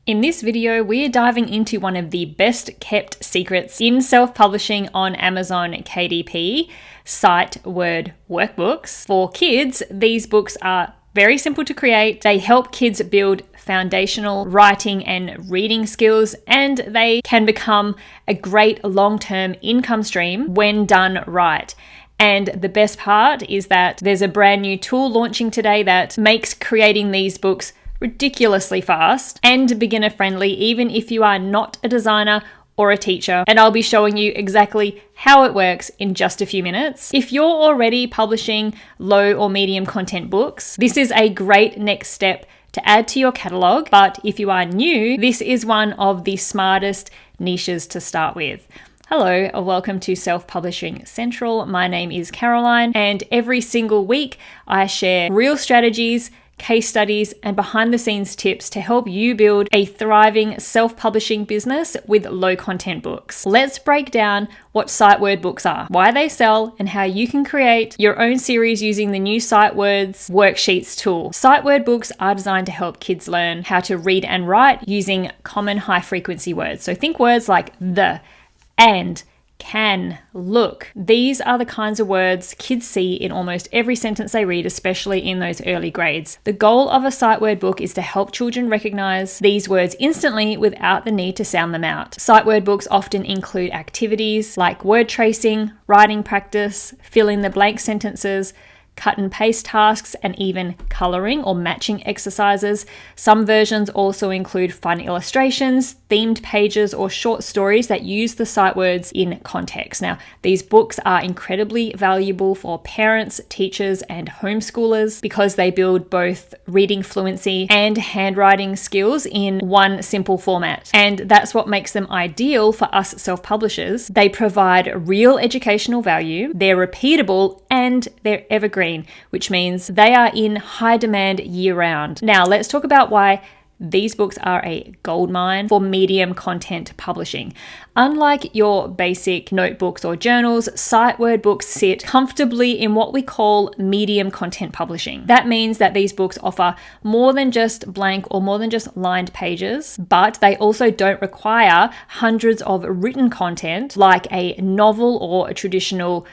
In this video, we're diving into one of the best kept secrets in self-publishing on Amazon KDP, sight word workbooks. For kids, these books are very simple to create. They help kids build foundational writing and reading skills, and they can become a great long-term income stream when done right. And the best part is that there's a brand new tool launching today that makes creating these books ridiculously fast and beginner friendly, even if you are not a designer or a teacher. And I'll be showing you exactly how it works in just a few minutes. If you're already publishing low or medium content books, this is a great next step to add to your catalog. But if you are new, this is one of the smartest niches to start with. Hello, and welcome to Self-Publishing Central. My name is Caroline, and every single week I share real strategies, case studies, and behind-the-scenes tips to help you build a thriving self-publishing business with low-content books. Let's break down what sight word books are, why they sell, and how you can create your own series using the new Sight Words Worksheets tool. Sight word books are designed to help kids learn how to read and write using common high-frequency words. So think words like the, and, can, look. These are the kinds of words kids see in almost every sentence they read, especially in those early grades. The goal of a sight word book is to help children recognize these words instantly without the need to sound them out. Sight word books often include activities like word tracing, writing practice, fill in the blank sentences, cut and paste tasks, and even coloring or matching exercises. Some versions also include fun illustrations, themed pages, or short stories that use the sight words in context. Now, these books are incredibly valuable for parents, teachers, and homeschoolers because they build both reading fluency and handwriting skills in one simple format. And that's what makes them ideal for us self-publishers. They provide real educational value, they're repeatable, and they're evergreen, which means they are in high demand year-round. Now, let's talk about why these books are a goldmine for medium content publishing. Unlike your basic notebooks or journals, sight word books sit comfortably in what we call medium content publishing. That means that these books offer more than just blank or more than just lined pages, but they also don't require hundreds of written content like a novel or a traditional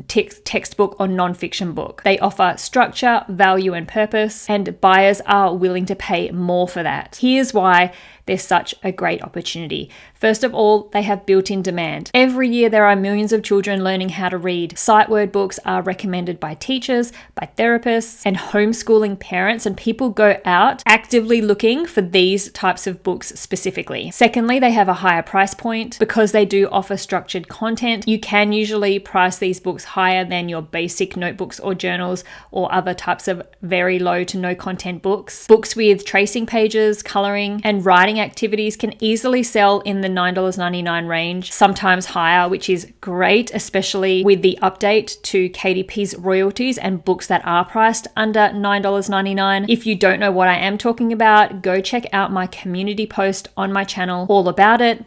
textbook or non-fiction book. They offer structure, value, and purpose, and buyers are willing to pay more for that. Here's why they're such a great opportunity. First of all, they have built-in demand. Every year there are millions of children learning how to read. Sight word books are recommended by teachers, by therapists, and homeschooling parents, and people go out actively looking for these types of books specifically. Secondly, they have a higher price point. Because they do offer structured content, you can usually price these books higher than your basic notebooks or journals or other types of very low to no content books. Books with tracing pages, coloring, and writing activities can easily sell in the $9.99 range, sometimes higher, which is great, especially with the update to KDP's royalties and books that are priced under $9.99. If you don't know what I am talking about, go check out my community post on my channel all about it.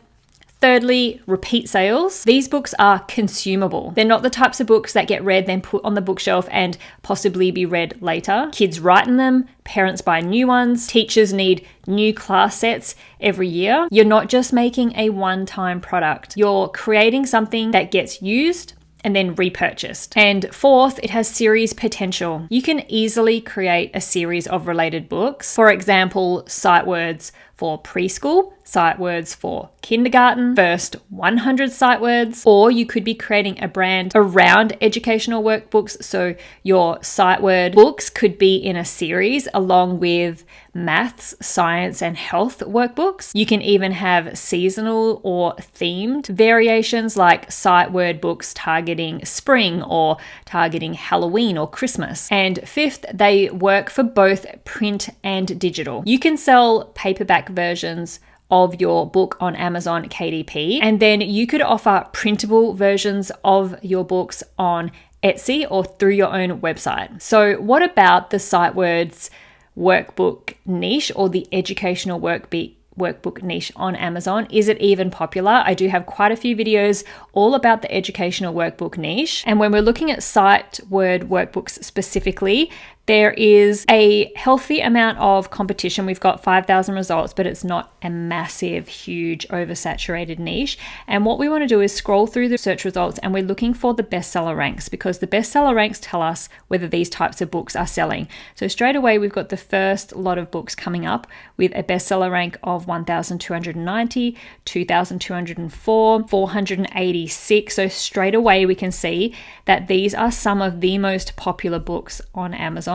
Thirdly, repeat sales. These books are consumable. They're not the types of books that get read, then put on the bookshelf and possibly be read later. Kids write in them, parents buy new ones, teachers need new class sets every year. You're not just making a one-time product. You're creating something that gets used and then repurchased. And fourth, it has series potential. You can easily create a series of related books. For example, sight words for preschool, sight words for kindergarten, first 100 sight words, or you could be creating a brand around educational workbooks. So your sight word books could be in a series along with maths, science, and health workbooks. You can even have seasonal or themed variations like sight word books targeting spring or targeting Halloween or Christmas. And fifth, they work for both print and digital. You can sell paperback versions of your book on Amazon KDP, and then you could offer printable versions of your books on Etsy or through your own website. So what about the sight words workbook niche or the educational workbook niche on Amazon? Is it even popular? I do have quite a few videos all about the educational workbook niche. And when we're looking at sight word workbooks specifically, There is a healthy amount of competition. We've got 5,000 results, but it's not a massive, huge, oversaturated niche. And what we want to do is scroll through the search results, and we're looking for the bestseller ranks, because the bestseller ranks tell us whether these types of books are selling. So straight away, we've got the first lot of books coming up with a bestseller rank of 1,290, 2,204, 486. So straight away, we can see that these are some of the most popular books on Amazon.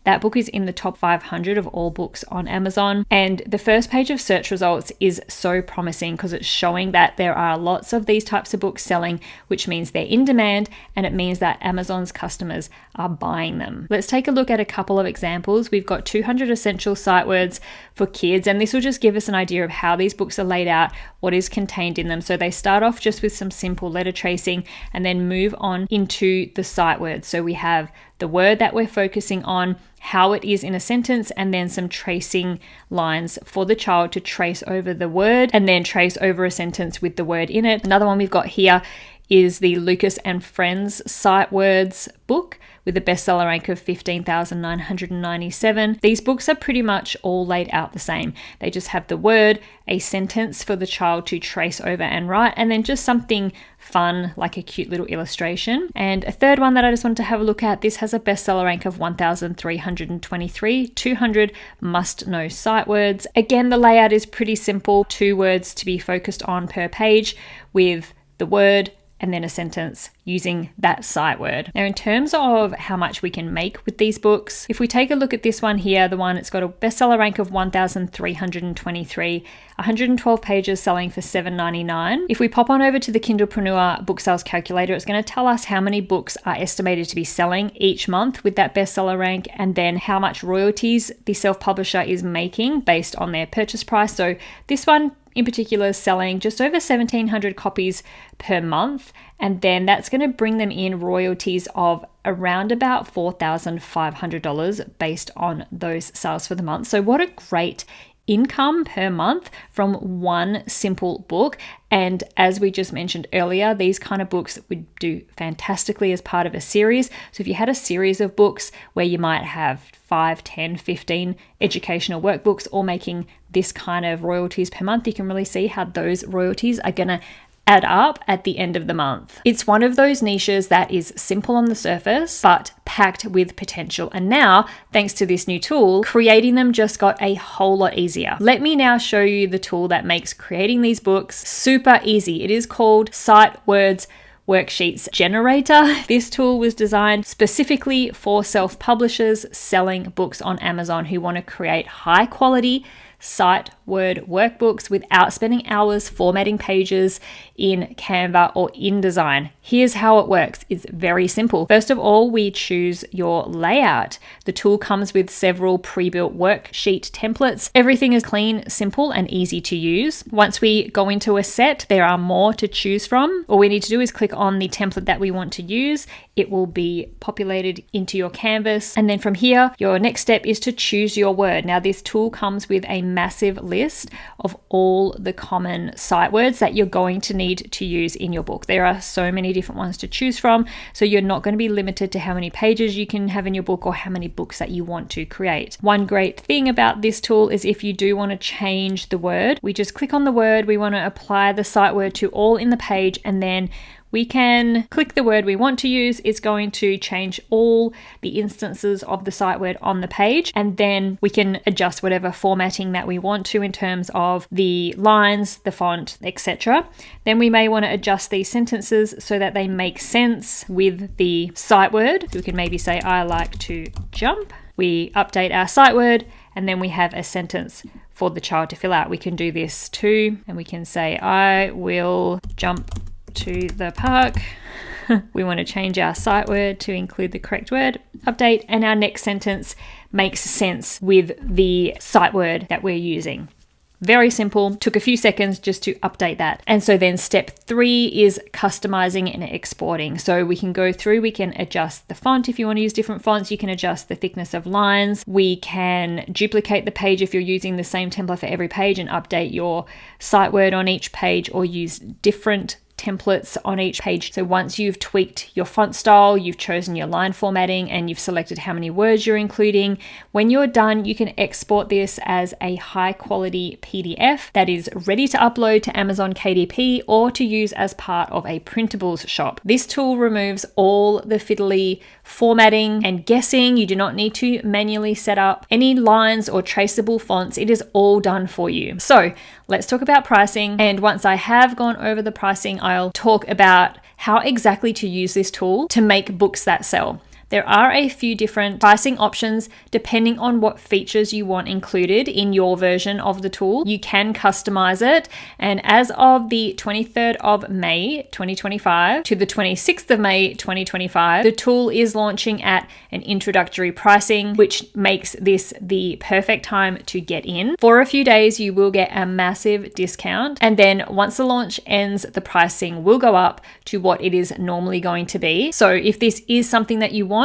That book is in the top 500 of all books on Amazon. And the first page of search results is so promising because it's showing that there are lots of these types of books selling, which means they're in demand, and it means that Amazon's customers are buying them. Let's take a look at a couple of examples. We've got 200 essential sight words for kids, and this will just give us an idea of how these books are laid out, what is contained in them. So they start off just with some simple letter tracing and then move on into the sight words. So we have the word that we're focusing on, how it is in a sentence, and then some tracing lines for the child to trace over the word and then trace over a sentence with the word in it. Another one we've got here is the Lucas and Friends Sight Words book with a bestseller rank of 15,997. These books are pretty much all laid out the same. They just have the word, a sentence for the child to trace over and write, and then just something fun like a cute little illustration. And a third one that I just wanted to have a look at, this has a bestseller rank of 1,323, 200 must-know sight words. Again, the layout is pretty simple, 2 words to be focused on per page with the word and then a sentence using that sight word. Now, in terms of how much we can make with these books, if we take a look at this one here, the one it's got a bestseller rank of 1,323, 112 pages selling for $7.99. If we pop on over to the Kindlepreneur book sales calculator, it's going to tell us how many books are estimated to be selling each month with that bestseller rank, and then how much royalties the self-publisher is making based on their purchase price. So this one in particular is selling just over 1,700 copies per month, and then that's going to bring them in royalties of around about $4,500 based on those sales for the month. So what a great income per month from one simple book. And as we just mentioned earlier, these kind of books would do fantastically as part of a series. So if you had a series of books where you might have 5, 10, 15 educational workbooks all making this kind of royalties per month, you can really see how those royalties are going to add up at the end of the month. It's one of those niches that is simple on the surface, but packed with potential. And now, thanks to this new tool, creating them just got a whole lot easier. Let me now show you the tool that makes creating these books super easy. It is called Sight Words Worksheets Generator. This tool was designed specifically for self-publishers selling books on Amazon who want to create high quality sight word workbooks without spending hours formatting pages in Canva or InDesign. Here's how it works. It's very simple. First of all, we choose your layout. The tool comes with several pre-built worksheet templates. Everything is clean, simple, and easy to use. Once we go into a set, there are more to choose from. All we need to do is click on the template that we want to use. It will be populated into your canvas. And then from here, your next step is to choose your word. Now, this tool comes with a massive list of all the common sight words that you're going to need to use in your book. There are so many different ones to choose from, so you're not going to be limited to how many pages you can have in your book or how many books that you want to create. One great thing about this tool is if you do want to change the word, we just click on the word, we want to apply the sight word to all in the page, and then we can click the word we want to use. It's going to change all the instances of the sight word on the page, and then we can adjust whatever formatting that we want to in terms of the lines, the font, etc. Then we may want to adjust these sentences so that they make sense with the sight word. We can maybe say, I like to jump. We update our sight word, and then we have a sentence for the child to fill out. We can do this too, and we can say, I will jump to the park. We want to change our sight word to include the correct word, update, and our next sentence makes sense with the sight word that we're using. Very simple, took a few seconds just to update that. And so then step 3 is customizing and exporting. So we can go through, we can adjust the font if you want to use different fonts, you can adjust the thickness of lines, we can duplicate the page if you're using the same template for every page and update your sight word on each page, or use different templates on each page. So once you've tweaked your font style, you've chosen your line formatting, and you've selected how many words you're including, when you're done, you can export this as a high quality PDF that is ready to upload to Amazon KDP or to use as part of a printables shop. This tool removes all the fiddly formatting and guessing. You do not need to manually set up any lines or traceable fonts. It is all done for you. So let's talk about pricing. And once I have gone over the pricing, I'll talk about how exactly to use this tool to make books that sell. There are a few different pricing options depending on what features you want included in your version of the tool. You can customize it, and as of the 23rd of May 2025 to the 26th of May 2025, the tool is launching at an introductory pricing, which makes this the perfect time to get in. For a few days, you will get a massive discount, and then once the launch ends, the pricing will go up to what it is normally going to be. So if this is something that you want,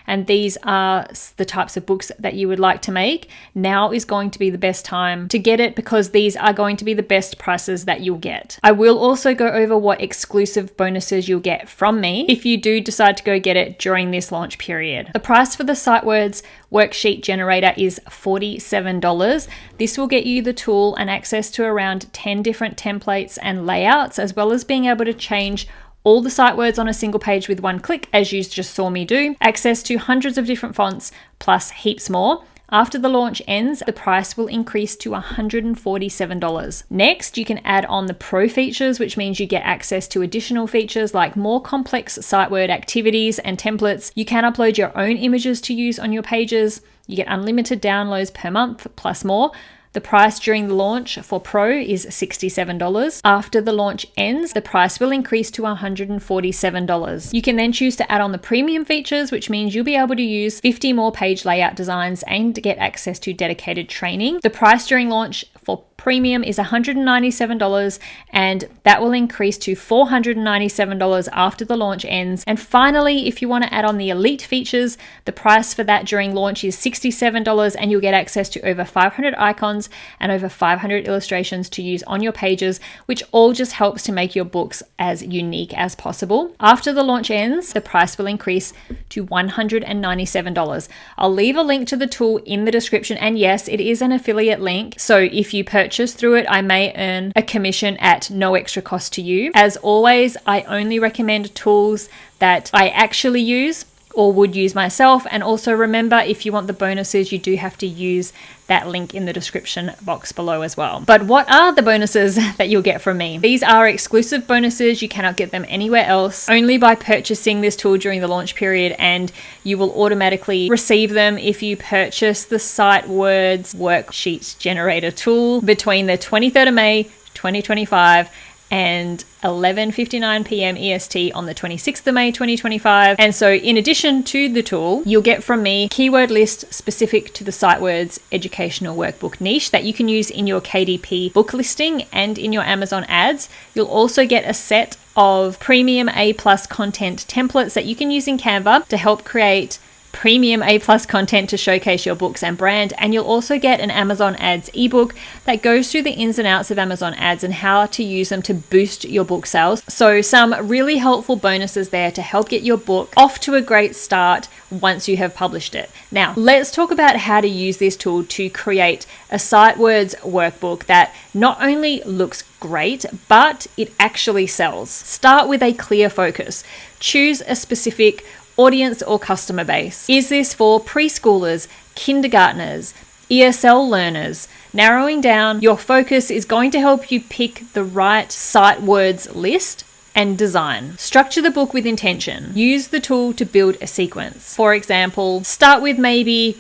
and these are the types of books that you would like to make, now is going to be the best time to get it, because these are going to be the best prices that you'll get. I will also go over what exclusive bonuses you'll get from me if you do decide to go get it during this launch period. The price for the SiteWords worksheet generator is $47. This will get you the tool and access to around 10 different templates and layouts, as well as being able to change all the site words on a single page with one click, as you just saw me do, access to hundreds of different fonts, plus heaps more. After the launch ends, the price will increase to $147. Next, you can add on the Pro features, which means you get access to additional features like more complex site word activities and templates. You can upload your own images to use on your pages. You get unlimited downloads per month, plus more. The price during the launch for Pro is $67. After the launch ends, the price will increase to $147. You can then choose to add on the premium features, which means you'll be able to use 50 more page layout designs and get access to dedicated training. The price during launch for Premium is $197, and that will increase to $497 after the launch ends. And finally, if you want to add on the Elite features, the price for that during launch is $67, and you'll get access to over 500 icons and over 500 illustrations to use on your pages, which all just helps to make your books as unique as possible. After the launch ends, the price will increase to $197. I'll leave a link to the tool in the description, and yes, it is an affiliate link, so if you purchase through it, I may earn a commission at no extra cost to you. As always, I only recommend tools that I actually use or would use myself. And also remember, if you want the bonuses, you do have to use that link in the description box below as well. But what are the bonuses that you'll get from me? These are exclusive bonuses. You cannot get them anywhere else, only by purchasing this tool during the launch period, and you will automatically receive them if you purchase the SiteWords Worksheet Generator tool between the 23rd of May 2025 and 11:59 p.m. EST on the 26th of May 2025. And so in addition to the tool, you'll get from me keyword list specific to the SiteWords educational workbook niche that you can use in your KDP book listing and in your Amazon ads. You'll also get a set of premium A+ content templates that you can use in Canva to help create premium A+ content to showcase your books and brand. And you'll also get an Amazon ads ebook that goes through the ins and outs of Amazon ads and how to use them to boost your book sales. So some really helpful bonuses there to help get your book off to a great start once you have published it. Now, let's talk about how to use this tool to create a SiteWords workbook that not only looks great, but it actually sells. Start with a clear focus. Choose a specific audience or customer base. Is this for preschoolers, kindergartners, ESL learners? Narrowing down your focus is going to help you pick the right SiteWords list and design. Structure the book with intention. Use the tool to build a sequence. For example, start with maybe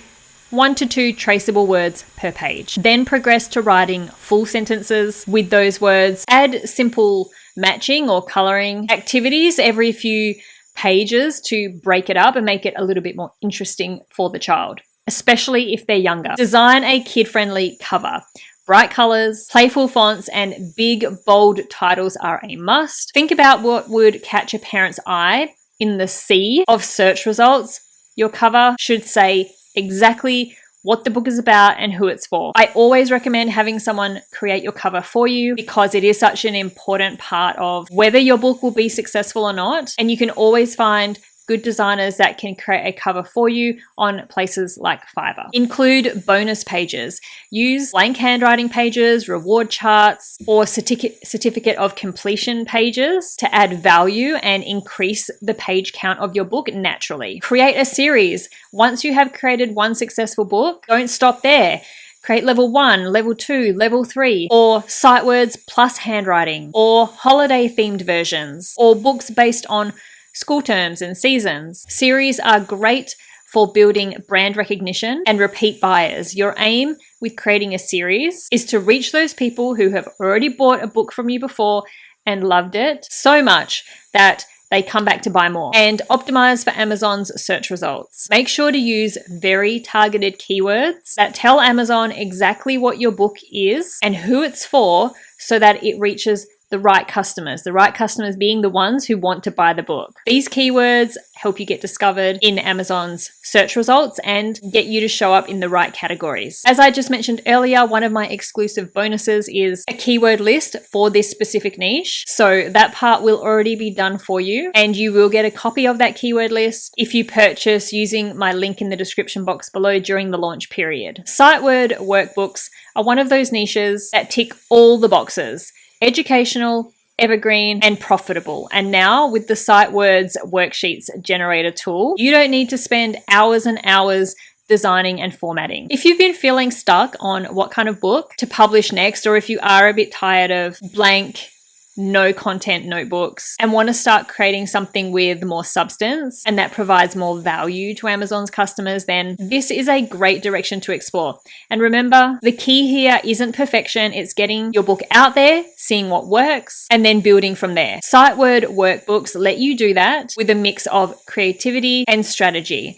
1 to 2 traceable words per page. Then progress to writing full sentences with those words. Add simple matching or coloring activities every few pages to break it up and make it a little bit more interesting for the child, especially if they're younger. Design a kid-friendly cover. Bright colors, playful fonts, and big, bold titles are a must. Think about what would catch a parent's eye in the sea of search results. Your cover should say exactly what the book is about, and who it's for. I always recommend having someone create your cover for you because it is such an important part of whether your book will be successful or not. And you can always find good designers that can create a cover for you on places like Fiverr. Include bonus pages. Use blank handwriting pages, reward charts, or certificate of completion pages to add value and increase the page count of your book naturally. Create a series. Once you have created one successful book, don't stop there. Create level 1, level 2, level 3, or sight words plus handwriting, or holiday themed versions, or books based on school terms and seasons. Series are great for building brand recognition and repeat buyers. Your aim with creating a series is to reach those people who have already bought a book from you before and loved it so much that they come back to buy more, and optimize for Amazon's search results. Make sure to use very targeted keywords that tell Amazon exactly what your book is and who it's for so that it reaches the right customers being the ones who want to buy the book. These keywords help you get discovered in Amazon's search results and get you to show up in the right categories. As I just mentioned earlier, one of my exclusive bonuses is a keyword list for this specific niche. So that part will already be done for you, and you will get a copy of that keyword list if you purchase using my link in the description box below during the launch period. Sight word workbooks are one of those niches that tick all the boxes: educational, evergreen, and profitable. And now with the Sight Words Worksheets generator tool, you don't need to spend hours and hours designing and formatting. If you've been feeling stuck on what kind of book to publish next, or if you are a bit tired of blank, no content notebooks and want to start creating something with more substance and that provides more value to Amazon's customers, then this is a great direction to explore. And remember, the key here isn't perfection, it's getting your book out there, seeing what works, and then building from there. Sight word workbooks let you do that with a mix of creativity and strategy.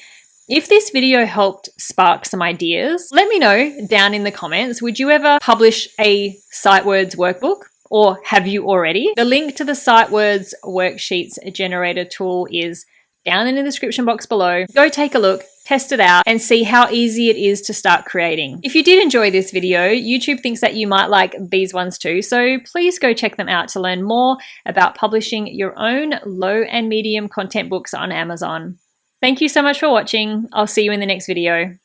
If this video helped spark some ideas, let me know down in the comments. Would you ever publish a Sight Words workbook? Or have you already? The link to the Sight Words Worksheets generator tool is down in the description box below. Go take a look, test it out, and see how easy it is to start creating. If you did enjoy this video, YouTube thinks that you might like these ones too, so please go check them out to learn more about publishing your own low and medium content books on Amazon. Thank you so much for watching. I'll see you in the next video.